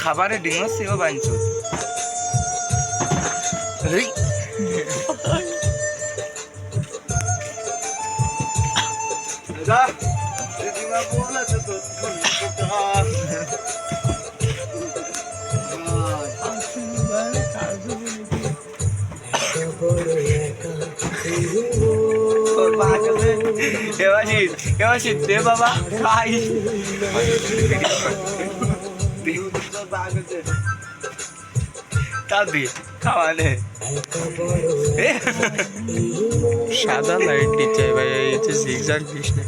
খাবারে ডিঙো সেও বাঞ্চো এই দাদা দিদিমা বলেছে তো এবার দে বাবা খাই তা দি খাওয়ালে সাদা লাইট দিচ্ছে ভাই এই হচ্ছে জিগজাগ দিস না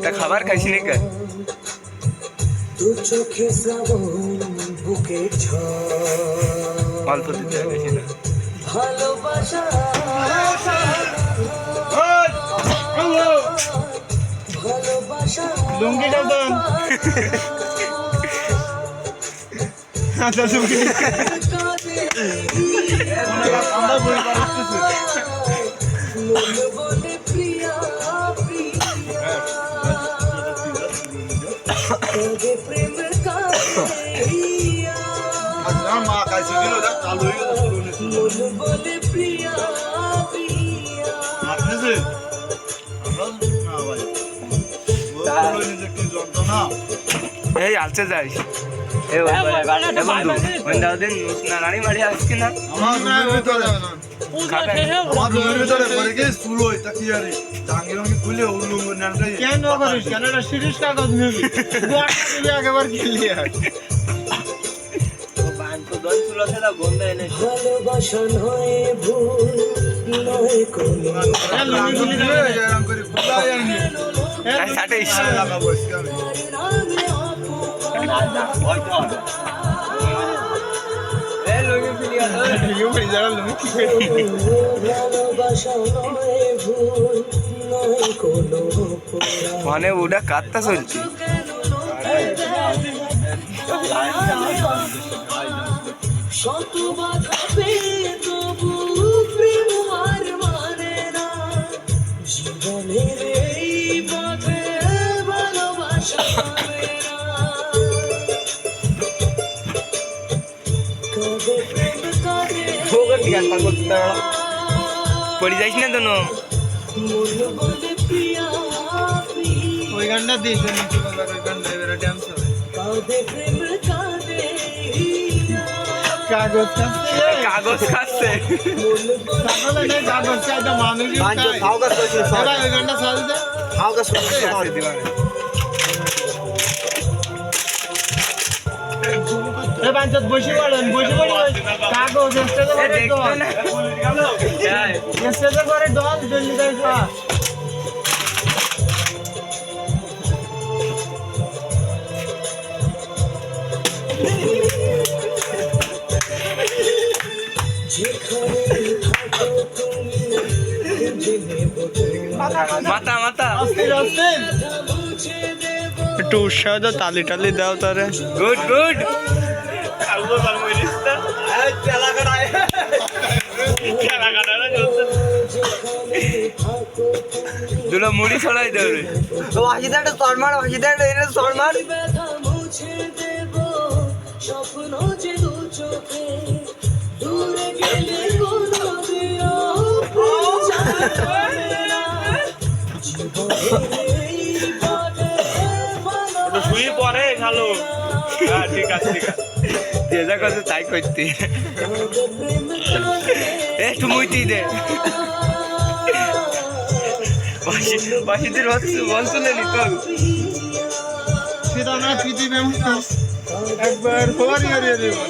তা খাবার খাইছি নি কে অল্প দিতে গেছি না লুঙ্গিটা দেন আচ্ছা লুঙ্গি আমরা বই পারতেছি আচ্ছা মা কাছে দিল দা চালু হয়ে গেল শুরু বলে প্রিয়া প্রিয়া আপনি এই আলছে যাইস এ বন্ধু দিন না রানী মারি আসছি না আমার ভিতরে আমার ভিতরে পরে কি শুরু হয় তা কি আরে জাঙ্গির রঙে খুলে উলুঙ্গ নানটা কেন করিস কেন এটা সিরিজ কাগজ নিবি দুয়াটা দিবি একবার খেলি আর বানতো দল চুলা সেটা গন্ধ এনে ভালোবাসন হয়ে ভুল নয় কোনো লুঙ্গি খুলি দিবে এরকম করে খুলা যায়নি তাই সাথে ইচ্ছা লাগাবো আজকে আমি এই লগে ফিলিয়া ভিডিও করে যারা লুঙ্গি কি করে ভালোবাসন হয়ে ভুল নয় কোনো মানে ওটা কাটতা চলছে শত বাধা পেয়ে তবু প্রেম হার মানে না জীবনের এই পথে ভালোবাসা মানে না কবে প্রেম করে পড়ি যাইস না তো মন বলে প্রিয়া প্রিয়া ওই গানটা দিস নিচে বলার ওই গানটা এবারে ডান্স হবে কবে প্রেম কাঁদে কাগজ কাটছে কাগজ খাচ্ছে কাগজ নেই কাগজ চাইতে মানুষ ওই গানটা চালু দে এ বাঞ্চত বসে পড়েন কাগজ স্টেজে করে দল স্টেজে করে দল জলদি যাই খা মাথা মাথা অস্থির একটু উৎসাহ দাও তালি টালি দাও তারে গুড গুড দুটো মুড়ি ছড়াই দেও রে ওয়াহিদাটা শর্মার ওয়াহিদাটা এর শর্মার ব্যথা মুছে দেব স্বপ্ন যে দু চোখে দূরে গেলে কোনো দিও শুই পরে খালো হ্যাঁ ঠিক আছে তেজা কথা তাই করতে একটু মুইতি দে বাসিদের বলছিল নি তো সেটা না পৃথিবী একবার খবরই হারিয়ে দেবো